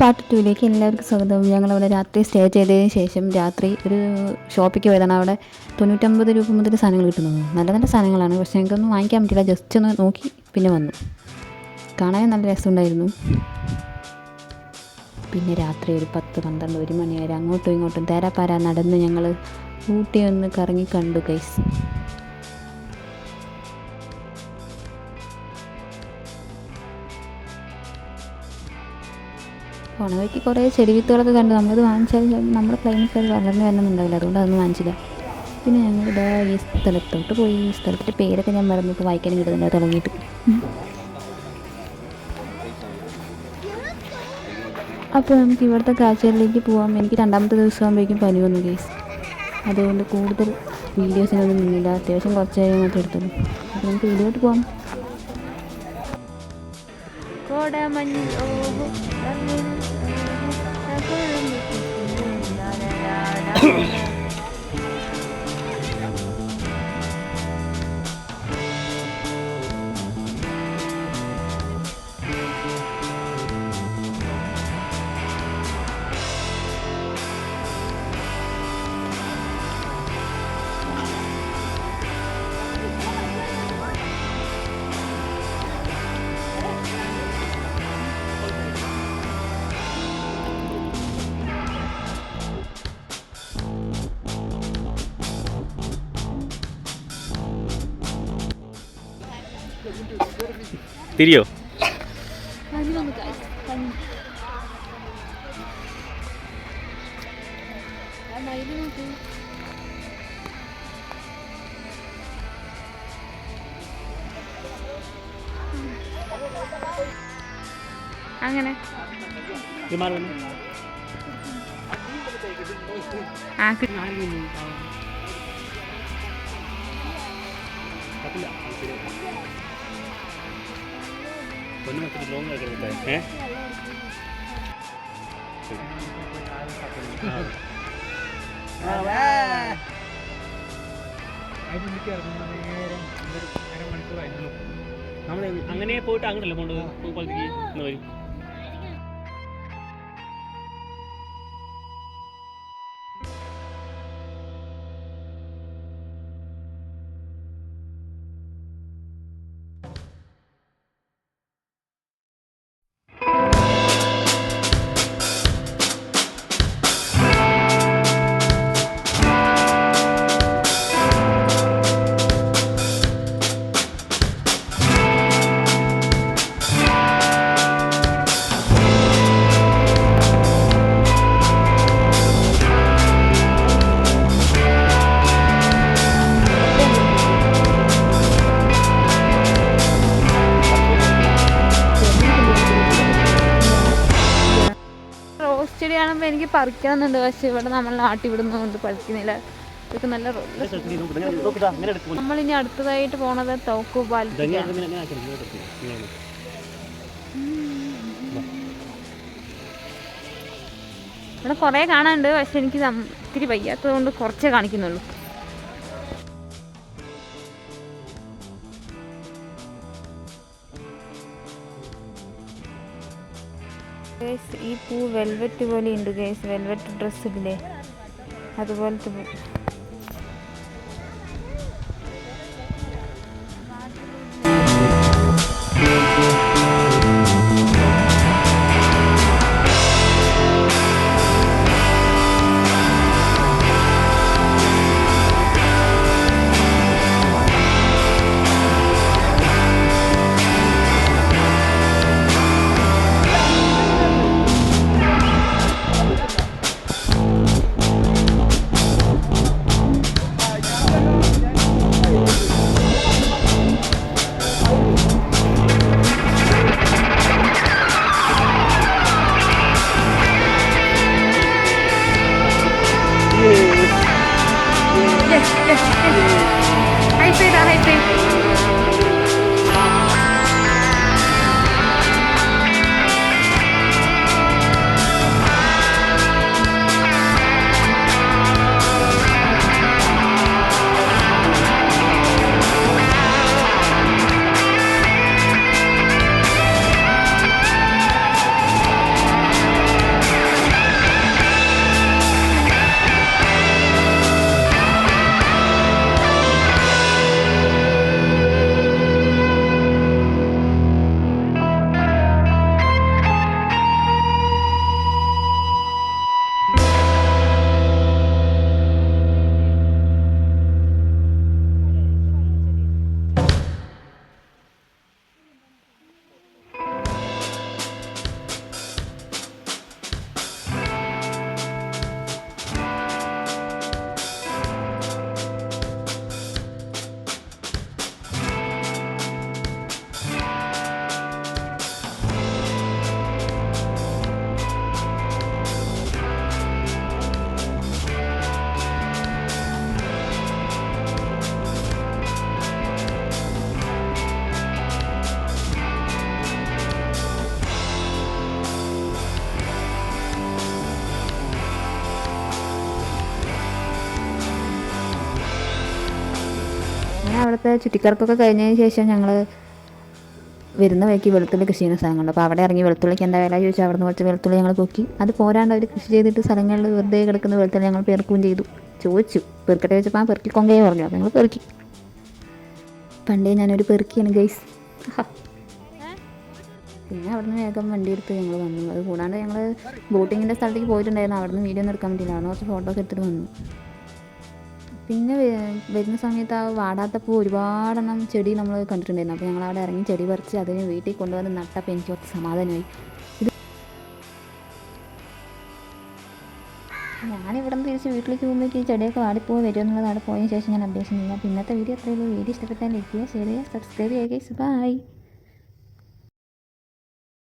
Part 2ലേക്ക് എല്ലാവർക്കും സ്വാഗതം. ഞങ്ങളവിടെ രാത്രി സ്റ്റേ ചെയ്തതിന് ശേഷം രാത്രി ഒരു ഷോപ്പിലേക്ക് പോയതാണ്. അവിടെ 99 രൂപ മുതൽ സാധനങ്ങൾ കിട്ടുന്നത്. നല്ല നല്ല സാധനങ്ങളാണ്. പക്ഷേ എനിക്കൊന്നും വാങ്ങിക്കാൻ പറ്റില്ല. ജസ്റ്റ് ഒന്ന് നോക്കി പിന്നെ വന്നു. കാണാൻ നല്ല രസമുണ്ടായിരുന്നു. പിന്നെ രാത്രി ഒരു 10, 12, 1 മണി വരെ അങ്ങോട്ടും ഇങ്ങോട്ടും തേരാപ്പാര നടന്ന് ഞങ്ങൾ ഊട്ടി ഒന്ന് കറങ്ങി കണ്ടു ഗൈസ്. പോണ വഴിക്ക് കുറേ ചെടിവിത്തുകളൊക്കെ കണ്ടു. നമ്മളത് വാങ്ങിച്ചാൽ നമ്മുടെ ക്ലൈമറ്റ് അത് വളർന്നു വരണമെന്നുണ്ടാവില്ല, അതുകൊണ്ട് അതൊന്നും വാങ്ങിച്ചില്ല. പിന്നെ ഞങ്ങൾ ഇതാ ഈ സ്ഥലത്തോട്ട് പോയി. ഈ സ്ഥലത്തിൻ്റെ പേരൊക്കെ ഞാൻ മറന്നിട്ട് വായിക്കാനും കിട്ടുന്നില്ല തുടങ്ങിയിട്ട്. അപ്പോൾ നമുക്ക് ഇവിടുത്തെ കാഴ്ചകളിലേക്ക് പോകാം. എനിക്ക് 2ാമത്തെ ദിവസം ആകുമ്പോഴേക്കും പനി വന്നു കേസ്. അതുകൊണ്ട് കൂടുതൽ വീഡിയോസിനൊന്നും നിന്നില്ല. അത്യാവശ്യം കുറച്ച് നേരം മാത്രം എടുത്തുള്ളൂ. അപ്പോൾ നമുക്ക് വീഡിയോട്ട് പോകാം. തിരിയോ? അങ്ങനെ നമ്മൾ അങ്ങനെ പോയിട്ട് അങ്ങനല്ലേ പോകേണ്ടത്? കൊളത്തേക്ക് എന്ന് വരും. ചെടി കാണുമ്പോൾ എനിക്ക് പറിക്കണമെന്നുണ്ട്. പക്ഷെ ഇവിടെ നമ്മൾ നാട്ടി വിടുന്നതുകൊണ്ട് പറിക്കുന്നില്ല. ഇതൊക്കെ നല്ല നമ്മളിനി അടുത്തതായിട്ട് പോണത് തോക്കു പാലത്തേക്കാണ്. ഇവിടെ കുറേ കാണാനുണ്ട്. പക്ഷെ എനിക്ക് ഇത്തിരി വയ്യാത്തത് കൊണ്ട് കുറച്ചേ കാണിക്കുന്നുള്ളൂ. ഈ പൂ വെൽവെറ്റ് പോലെ ഉണ്ട് ഗൈസ്. വെൽവെറ്റ് ഡ്രസ്സ് ഇല്ലേ, അതുപോലത്തെ പൂ. അങ്ങനെ അവിടുത്തെ ചുറ്റിക്കറക്കൊക്കെ കഴിഞ്ഞതിന് ശേഷം ഞങ്ങൾ വരുന്ന വഴിക്ക് വെളുത്തുള്ളി കൃഷി ചെയ്യുന്ന സ്ഥലങ്ങളുണ്ട്. അപ്പോൾ അവിടെ ഇറങ്ങി വെളുത്തുള്ളിക്ക് എന്താ വില ചോദിച്ചാൽ അവിടെ നിന്ന് കുറച്ച് വെളുത്തുള്ളി ഞങ്ങൾ പൊക്കി. അത് പോരാണ്ട് അവർ കൃഷി ചെയ്തിട്ട് സ്ഥലങ്ങളിൽ വെറുതെ കിടക്കുന്ന വെളുത്തുള്ളി ഞങ്ങൾ പെറുക്കുകയും ചെയ്തു. ചോദിച്ചു പെറുക്കട്ടെ ചോദിച്ചപ്പോൾ ആ പെറുക്കി കൊങ്കയെ പറഞ്ഞു. അപ്പോൾ ഞങ്ങൾ പെറുക്കി. പണ്ടേ ഞാനൊരു പെറുക്കിയാണ് ഗൈസ്. പിന്നെ അവിടെ നിന്ന് വേഗം വണ്ടി എടുത്ത് ഞങ്ങൾ വന്നു. അത് കൂടാണ്ട് ഞങ്ങൾ ബോട്ടിങ്ങിൻ്റെ സ്ഥലത്തേക്ക് പോയിട്ടുണ്ടായിരുന്നു. അവിടെ നിന്ന് വീഡിയോ ഒന്നും എടുക്കാൻ പറ്റില്ല. അവിടെ കുറച്ച് ഫോട്ടോസ് എടുത്തിട്ട് വന്നു. പിന്നെ വരുന്ന സമയത്ത് ആ വാടാത്ത പൂ ഒരുപാടെണ്ണം ചെടി നമ്മൾ കണ്ടിട്ടുണ്ടായിരുന്നു. അപ്പോൾ ഞങ്ങൾ അവിടെ ഇറങ്ങി ചെടി പറിച്ച് അതിന് വീട്ടിൽ കൊണ്ടുവന്ന് നട്ടപ്പോൾ എനിക്ക് കുറച്ച് സമാധാനമായി. ഞാനിവിടെ നിന്ന് തിരിച്ച് വീട്ടിലേക്ക് പോകുമ്പോഴേക്ക് ഈ ചെടിയൊക്കെ വാടിപ്പോ വരുമോ എന്നുള്ളത് അവിടെ പോയതിന് ശേഷം ഞാൻ അപ്ഡേഷൻ ചെയ്യാം. അപ്പോൾ ഇന്നത്തെ വീഡിയോ അത്രയുള്ളൂ. വീഡിയോ ഇഷ്ടപ്പെട്ടാൽ ലൈക്ക് ചെയ്യുക, ഷെയർ ചെയ്യുക, സബ്സ്ക്രൈബ് ചെയ്യുക. ബൈ.